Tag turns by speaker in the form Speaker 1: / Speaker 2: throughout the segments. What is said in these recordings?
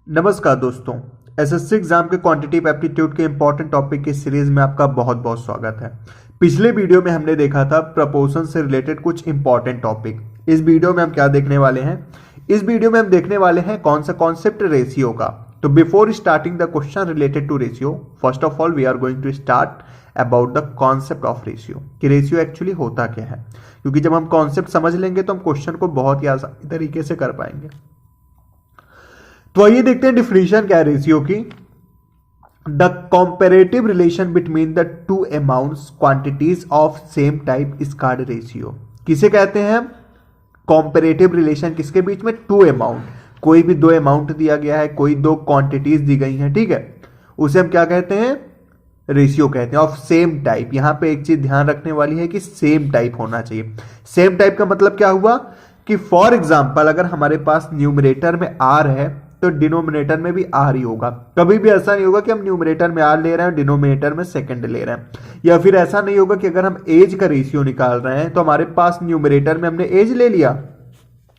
Speaker 1: नमस्कार दोस्तों, SSC exam के क्वांटिटेटिव एप्टीट्यूड के इंपॉर्टेंट टॉपिक की सीरीज में आपका बहुत बहुत स्वागत है। पिछले वीडियो में हमने देखा था प्रपोर्शन से रिलेटेड कुछ इंपॉर्टेंट टॉपिक। इस वीडियो में हम क्या देखने वाले हैं? इस वीडियो में हम देखने वाले हैं कौन सा कॉन्सेप्ट रेशियो का। तो before starting the question related to ratio, first of all we are going to start about the concept of ratio कि रेशियो एक्चुअली होता क्या है, क्योंकि जब हम कॉन्सेप्ट समझ लेंगे तो हम क्वेश्चन को बहुत ही आसान तरीके से कर पाएंगे। तो आइए देखते हैं डिफिनीशन क्या है रेशियो की। The comparative relation between the two amounts quantities of same type is called ratio. किसे कहते हैं हम? कंपैरेटिव रिलेशन किसके बीच में? टू अमाउंट, कोई भी दो अमाउंट दिया गया है, कोई दो क्वांटिटीज दी गई हैं, ठीक है, उसे हम क्या कहते हैं? रेशियो कहते हैं। ऑफ सेम टाइप, यहां पे एक चीज ध्यान रखने वाली है कि सेम टाइप होना चाहिए। सेम टाइप का मतलब क्या हुआ कि फॉर एग्जाम्पल अगर हमारे पास न्यूमरेटर में आर है तो डिनोमिनेटर में भी आर ही होगा। कभी भी ऐसा नहीं होगा कि हम न्यूमरेटर में आर ले रहे हैं डिनोमिनेटर में सेकंड ले रहे हैं। या फिर ऐसा नहीं होगा कि अगर हम एज का रेशियो निकाल रहे हैं तो हमारे पास न्यूमरेटर में हमने एज ले लिया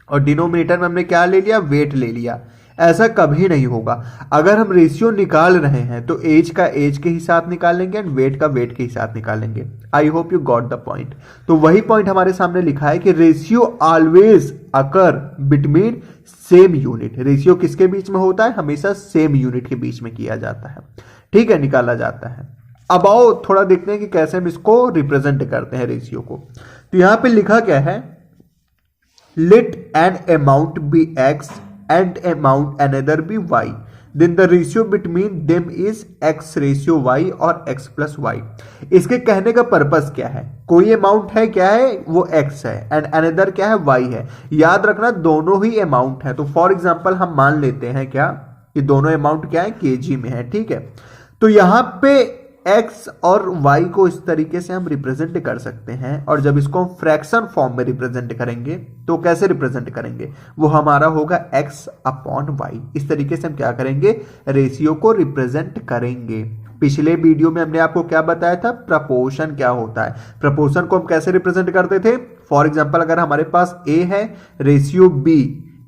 Speaker 1: और डिनोमिनेटर में हमने क्या ले लिया? वेट ले लिया। ऐसा कभी नहीं होगा। अगर हम रेशियो निकाल रहे हैं तो एज का एज के ही साथ निकालेंगे एंड वेट का वेट के ही साथ निकालेंगे। I hope you got the point. तो वही पॉइंट हमारे सामने लिखा है कि ratio always occur between same unit. Ratio किसके बीच में होता है? हमेशा सेम यूनिट के बीच में किया जाता है, ठीक है, निकाला जाता है। अब आओ थोड़ा देखते हैं कि कैसे हम इसको रिप्रेजेंट करते हैं रेशियो को। तो यहां पे लिखा क्या है? Let an amount be x and amount another be y, then the ratio between them is x ratio y और x plus y। इसके कहने का पर्पस क्या है? कोई अमाउंट है, क्या है वो? x है, एंड अनदर क्या है? y है। याद रखना दोनों ही अमाउंट है। तो फॉर एग्जांपल हम मान लेते हैं क्या कि दोनों अमाउंट क्या है? केजी में है, ठीक है। तो यहां पे x और y को इस तरीके से हम रिप्रेजेंट कर सकते हैं, और जब इसको हम फ्रैक्शन फॉर्म में रिप्रेजेंट करेंगे तो कैसे रिप्रेजेंट करेंगे? वो हमारा होगा x अपॉन y। इस तरीके से हम क्या करेंगे? रेशियो को रिप्रेजेंट करेंगे। पिछले वीडियो में हमने आपको क्या बताया था? प्रपोर्शन क्या होता है। प्रपोर्शन को हम कैसे रिप्रेजेंट करते थे? फॉर एग्जाम्पल अगर हमारे पास a है, रेशियो b,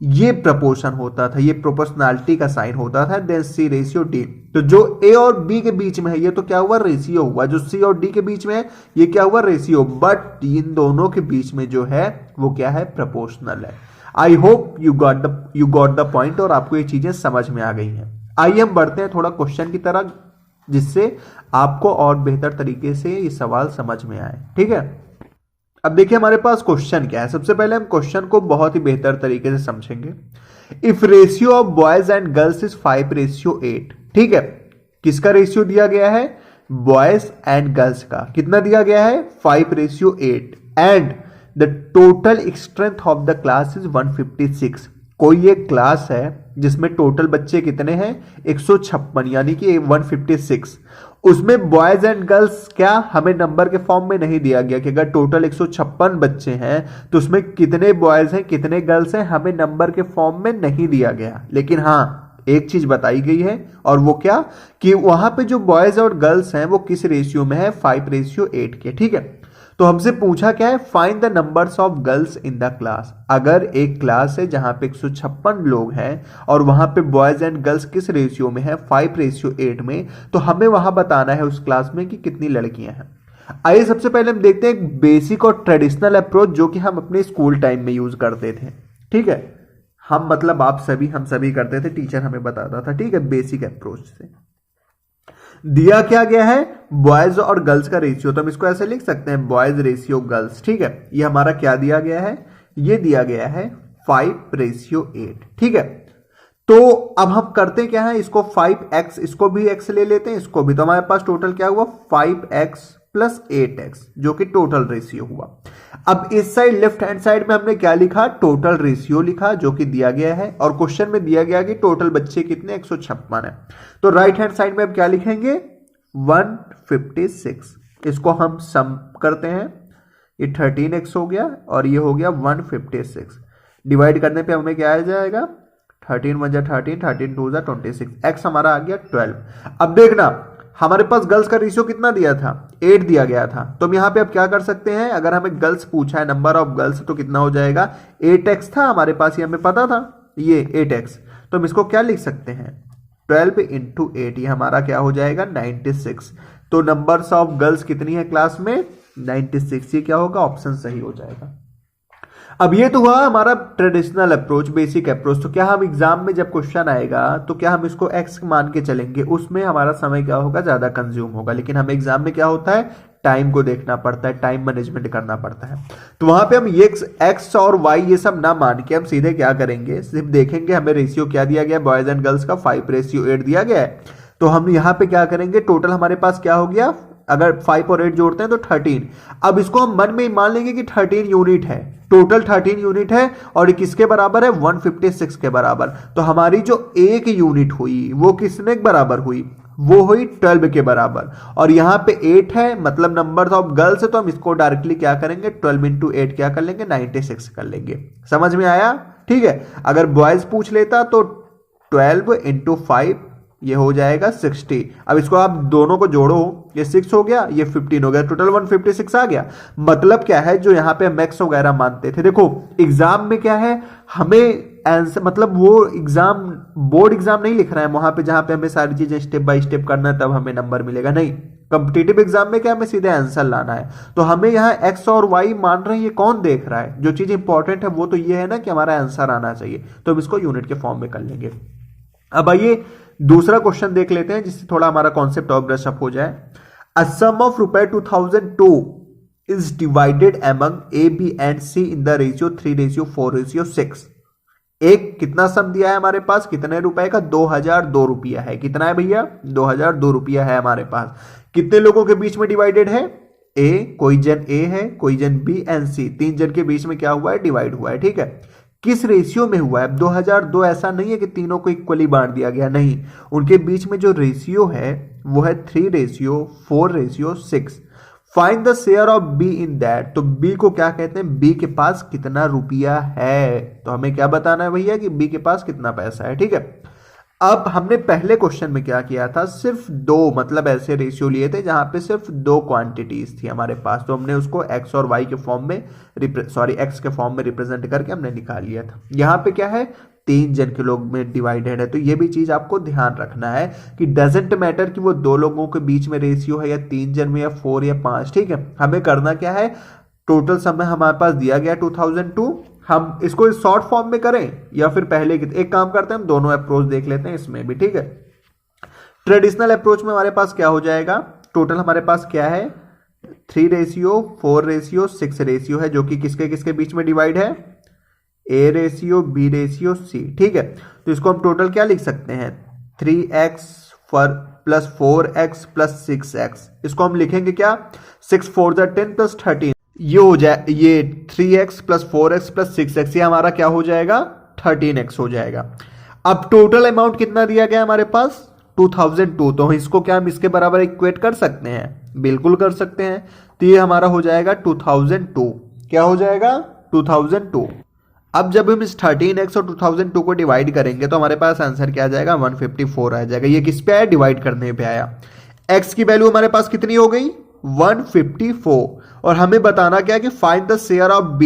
Speaker 1: ये प्रपोर्शन होता था, ये प्रोपोर्शनैलिटी का साइन होता था। देन सी रेशियो डी, तो जो ए और बी के बीच में है ये तो क्या हुआ? रेशियो हुआ। जो सी और डी के बीच में है ये क्या हुआ? रेशियो। बट इन दोनों के बीच में जो है वो क्या है? प्रोपोर्शनल है। I hope you got the point और आपको ये चीजें समझ में आ गई हैं। आइए हम बढ़ते हैं थोड़ा क्वेश्चन की तरह, जिससे आपको और बेहतर तरीके से ये सवाल समझ में आए, ठीक है। अब देखिए हमारे पास क्वेश्चन क्या है। सबसे पहले हम क्वेश्चन को बहुत ही बेहतर तरीके से समझेंगे। If ratio of boys and girls is 5:8, ठीक है। किसका रेशियो दिया गया है? बॉयज एंड गर्ल्स का। कितना दिया गया है? 5:8। And the total strength of the class is 156। कोई एक क्लास है जिसमें टोटल बच्चे कितने हैं? 156, यानी कि 156। उसमें बॉयज एंड गर्ल्स क्या हमें नंबर के फॉर्म में नहीं दिया गया कि अगर टोटल 156 बच्चे हैं तो उसमें कितने बॉयज हैं कितने गर्ल्स हैं, हमें नंबर के फॉर्म में नहीं दिया गया। लेकिन हाँ, एक चीज बताई गई है, और वो क्या कि वहां पे जो बॉयज और गर्ल्स हैं वो किस रेशियो में है? 5:8 के, ठीक है। तो हमसे पूछा क्या है? Find the numbers of girls in the class. अगर एक क्लास है जहां पे 156 लोग हैं और वहां पे बॉयज एंड गर्ल्स किस रेशियो में है? 5:8 में, तो हमें वहां बताना है उस क्लास में कि कितनी लड़कियां हैं। आइए सबसे पहले हम देखते हैं एक बेसिक और ट्रेडिशनल अप्रोच जो कि हम अपने स्कूल टाइम में यूज करते थे, ठीक है। हम मतलब आप सभी, हम सभी करते थे, टीचर हमें बताता था, ठीक है, बेसिक अप्रोच से। दिया क्या गया है? बॉयज और गर्ल्स का रेशियो, तो हम इसको ऐसे लिख सकते हैं बॉयज रेशियो गर्ल्स, ठीक है। ये हमारा क्या दिया गया है? ये दिया गया है 5:8, ठीक है। तो अब हम करते क्या है? इसको 5x, इसको भी x ले लेते हैं, इसको भी। तो हमारे पास टोटल क्या हुआ? 5x प्लस 8x, जो कि टोटल रेशियो हुआ। अब इस साइड लेफ्ट हैंड साइड में हमने क्या लिखा? टोटल रेशियो लिखा, जो कि दिया गया है, और क्वेश्चन में दिया गया कि टोटल बच्चे कितने? 156 है। तो राइट हैंड साइड में अब क्या लिखेंगे? 156। इसको हम सम करते हैं, ये 13x हो गया और ये हो गया 156। डिवाइड करने पे हमें क्या आ जाएगा? 13 1 13, 13 2 26, x हमारा आ गया 12। अब देखना हमारे पास गर्ल्स का रेशियो कितना दिया था? 8 दिया गया था। तो हम यहां पे अब क्या कर सकते हैं? अगर हमें गर्ल्स पूछा है, नंबर ऑफ गर्ल्स, तो कितना हो जाएगा? 8x था हमारे पास, ये हमें पता था, ये 8x। तो हम इसको क्या लिख सकते हैं, 12 इंटू 8, ये हमारा क्या हो जाएगा 96। तो नंबर्स ऑफ गर्ल्स कितनी है क्लास में 96, ये क्या होगा ऑप्शन सही हो जाएगा। अब ये तो हुआ हमारा ट्रेडिशनल अप्रोच, बेसिक अप्रोच। तो क्या हम एग्जाम में जब क्वेश्चन आएगा तो क्या हम इसको एक्स मान के चलेंगे, उसमें हमारा समय क्या होगा ज्यादा कंज्यूम होगा। लेकिन हमें एग्जाम में क्या होता है टाइम को देखना पड़ता है, टाइम मैनेजमेंट करना पड़ता है। तो वहां पे हम ये एक्स और वाई ये सब ना मान के हम सीधे क्या करेंगे, सिर्फ देखेंगे हमें रेशियो क्या दिया गया बॉयज एंड गर्ल्स का 5:8 दिया गया है। तो हम यहां पे क्या करेंगे, टोटल हमारे पास क्या हो गया, अगर 5 और 8 जोड़ते हैं तो 13। अब इसको हम मन में ही मान लेंगे कि 13 यूनिट है, टोटल 13 यूनिट है और किसके बराबर है 156 के बराबर। तो हमारी जो एक यूनिट हुई वो किसने बराबर हुई, वो हुई 12 के बराबर। और यहां पे 8 है मतलब नंबर ऑफ गर्ल्स है, तो हम इसको डायरेक्टली क्या करेंगे 12 इंटू 8 क्या कर लेंगे 96 कर लेंगे। समझ में आया, ठीक है। अगर बॉयज पूछ लेता तो 12 इंटू 5 ये हो जाएगा 60। अब इसको आप दोनों को जोड़ो, ये 6 हो गया ये 15 हो गया, टोटल 156 आ गया। मतलब क्या है, जो यहां पे मैक्स वगैरह मानते थे, देखो एग्जाम में क्या है हमें आंसर, मतलब वो एग्जाम बोर्ड एग्जाम नहीं लिख रहा है वहां पे जहां पे हमें सारी चीजें स्टेप बाय स्टेप करना है तब हमें नंबर मिलेगा, नहीं। कंपिटेटिव एग्जाम में क्या हमें सीधे आंसर लाना है। तो हमें यहाँ एक्स और वाई मान रहे हैं, ये कौन देख रहा है, जो चीज इंपॉर्टेंट है वो तो ये है ना कि हमारा आंसर आना चाहिए। तो हम इसको यूनिट के फॉर्म में कर लेंगे। अब आइए दूसरा क्वेश्चन देख लेते हैं जिससे थोड़ा हमारा कॉन्सेप्ट और ब्रश अप हो जाए। A sum of ₹2002 is divided among A B and C in the ratio 3:4:6। एक कितना सम दिया है हमारे पास, कितने रुपए का 2002 रुपया है। कितना है भैया 2002 रुपया है हमारे पास। कितने लोगों के बीच में डिवाइडेड है, ए, कोई जन ए है, कोई जन बी एंड सी, 3 जन के बीच में क्या हुआ है डिवाइड हुआ है, ठीक है। किस रेशियो में हुआ है, 2002 ऐसा नहीं है कि तीनों को इक्वली बांट दिया गया, नहीं, उनके बीच में जो रेशियो है वो है 3:4:6। Find the share of be in that. तो बी को क्या कहते हैं, बी के पास कितना रुपया है। तो हमें क्या बताना है भैया कि बी के पास कितना पैसा है, ठीक है। अब हमने पहले क्वेश्चन में क्या किया था, सिर्फ दो मतलब ऐसे रेशियो लिए थे जहां पे सिर्फ दो क्वांटिटीज थी हमारे पास। तो हमने उसको एक्स और वाई के फॉर्म में एक्स के फॉर्म में रिप्रेजेंट करके हमने निकाल लिया था। यहां पे क्या है 3 जन के लोग में डिवाइडेड है। तो ये भी चीज आपको ध्यान रखना है कि डजेंट मैटर कि वो 2 लोगों के बीच में रेशियो है या 3 जन में या 4 या 5, ठीक है। हमें करना क्या है, टोटल समय हमारे पास दिया गया 2002, हम इसको शॉर्ट फॉर्म में करें या फिर पहले एक काम करते हैं हम दोनों अप्रोच देख लेते हैं इसमें भी, ठीक है। ट्रेडिशनल अप्रोच में हमारे पास क्या हो जाएगा, टोटल हमारे पास क्या है 3:4:6 रेशियो है, जो कि किसके किसके बीच में डिवाइड है, A ratio B ratio C, ठीक है। तो इसको हम टोटल क्या लिख सकते हैं 3x plus 4x plus 6x। इसको हम लिखेंगे क्या 6 4 10 प्लस 13, ये हो जाए ये 3x plus 4x plus 6x, ये हमारा क्या हो जाएगा 13x हो जाएगा। अब टोटल अमाउंट कितना दिया गया हमारे पास 2002। तो इसको क्या हम इसके बराबर इक्वेट कर सकते हैं, बिल्कुल कर सकते हैं। तो ये हमारा हो जाएगा 2002, क्या हो जाएगा 2002। अब जब हम इस 13x और 2002 को डिवाइड करेंगे तो हमारे पास आंसर क्या आ जाएगा 154 आ जाएगा। ये किस पे आया, डिवाइड करने पे आया। x की वैल्यू हमारे पास कितनी हो गई 154, और हमें बताना क्या है कि find the share of b।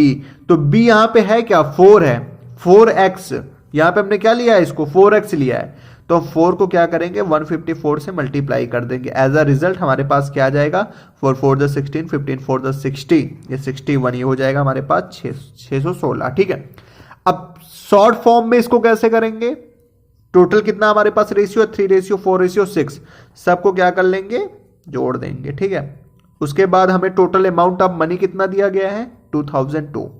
Speaker 1: तो b यहां पे है क्या 4 है, 4x यहां पे हमने क्या लिया है इसको 4x लिया है। तो 4 को क्या करेंगे 154 से मल्टीप्लाई कर देंगे। एज अ रिजल्ट हमारे पास क्या आ जाएगा 4 4 द 16 15 4 द 60, ये 61, ये हो जाएगा हमारे पास 616, ठीक है। अब शॉर्ट फॉर्म में इसको कैसे करेंगे, टोटल कितना हमारे पास रेशियो 3:4:6, सबको क्या कर लेंगे जोड़ देंगे, ठीक है। उसके बाद हमें टोटल अमाउंट ऑफ मनी कितना दिया गया है 2002।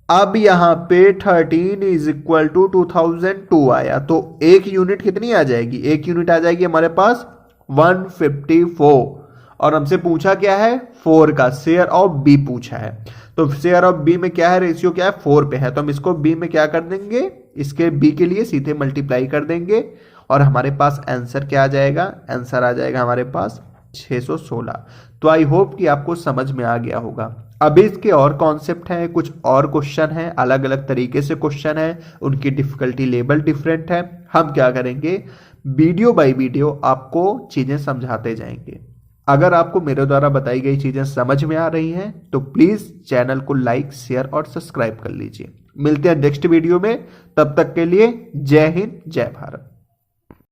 Speaker 1: अब यहां पे 13 इज इक्वल टू 2002 आया, तो एक यूनिट कितनी आ जाएगी, एक यूनिट आ जाएगी हमारे पास 154, और हमसे पूछा क्या है 4 का शेयर ऑफ बी पूछा है। तो शेयर ऑफ बी में क्या है, रेशियो क्या है 4 पे है, तो हम इसको बी में क्या कर देंगे, इसके बी के लिए सीधे मल्टीप्लाई कर देंगे और हमारे पास आंसर क्या आ जाएगा, आंसर आ जाएगा हमारे पास 616। तो आई होप कि आपको समझ में आ गया होगा। अभी इसके और कॉन्सेप्ट हैं, कुछ और क्वेश्चन हैं, अलग अलग तरीके से क्वेश्चन है, उनकी डिफिकल्टी लेवल डिफरेंट है। हम क्या करेंगे वीडियो बाय वीडियो आपको चीजें समझाते जाएंगे। अगर आपको मेरे द्वारा बताई गई चीजें समझ में आ रही हैं तो प्लीज चैनल को लाइक शेयर और सब्सक्राइब कर लीजिए। मिलते हैं नेक्स्ट वीडियो में, तब तक के लिए जय हिंद जय भारत।